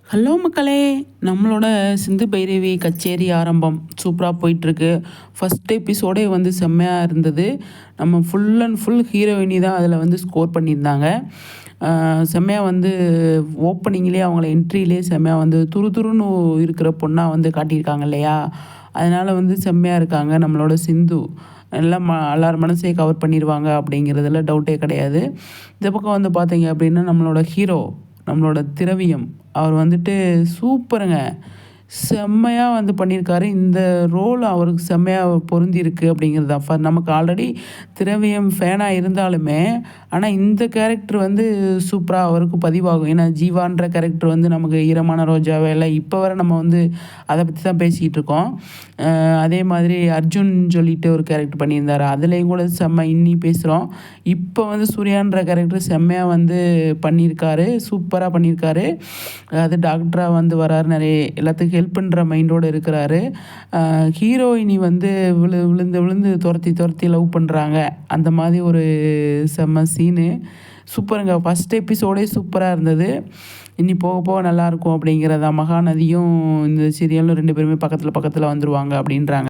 Hello மக்களே! நம்மளோட சிந்து பைரவி கச்சேரி ஆரம்பம் சூப்பரா போயிட்டுருக்கு. ஃபர்ஸ்ட் எபிசோடே வந்து செம்மையா இருந்தது. நம்ம ஃபுல் அண்ட் ஃபுல் ஹீரோயினி தான் அதில வந்து ஸ்கோர் பண்ணியிருந்தாங்க. செம்மையா வந்து ஓப்பனிங்லேயே அவங்கள என்ட்ரியிலேயே செம்மையா வந்து துருதுருன்னு இருக்கிற பொண்ணா வந்து காட்டியிருக்காங்க இல்லையா? அதனால வந்து செம்மையா இருக்காங்க நம்மளோட சிந்து. எல்லாம் எல்லார் மனசையும் கவர் பண்ணிருவாங்க அப்படிங்கிறதுல டவுட்டே கிடையாது. இந்த பக்கம் வந்து பார்த்தீங்க அப்படின்னா, நம்மளோட ஹீரோ, நம்மளோட திரவியம் அவர் வந்துட்டு சூப்பருங்க. செம்மையா வந்து பண்ணியிருக்காரு. இந்த ரோல் அவருக்கு செம்மையா பொருந்திருக்கு அப்படிங்கிறது தான். நமக்கு ஆல்ரெடி திரவியம் ஃபேனா இருந்தாலுமே, ஆனா இந்த கேரக்டர் வந்து சூப்பரா அவருக்கு பதிவாகும். ஏன்னா, ஜீவான்ற கேரக்டர் வந்து நமக்கு ஈரமான ரோஜாவே எல்லாம் இப்போ வர நம்ம வந்து அத பத்தி தான் பேசிக்கிட்டு இருக்கோம். அதே மாதிரி அர்ஜுன் சொல்லிட்டு ஒரு கேரக்டர் பண்ணியிருந்தாரு. அதுலேயும் கூட செம்ம இன்னி பேசுகிறோம். இப்போ வந்து சூர்யான்ற கேரக்டர் செம்மையா வந்து பண்ணியிருக்காரு. சூப்பரா பண்ணியிருக்காரு. அது டாக்டரா வந்து வராரு. நிறைய எல்லாத்துக்கும் ஹெல்ப் பண்ணுற மைண்டோட இருக்கிறாரு. ஹீரோயினி வந்து விழுந்து விழுந்து துரத்தி லவ் பண்ணுறாங்க. அந்த மாதிரி ஒரு செம்ம சீனு. சூப்பருங்க. ஃபர்ஸ்ட் எபிசோடே சூப்பரா இருந்தது. இனி போக போக நல்லாயிருக்கும் அப்படிங்கிறதான். மகாநதியும் இந்த சீரியலும் 2 பேருமே பக்கத்துல பக்கத்துல வந்துருவாங்க அப்படின்றாங்க.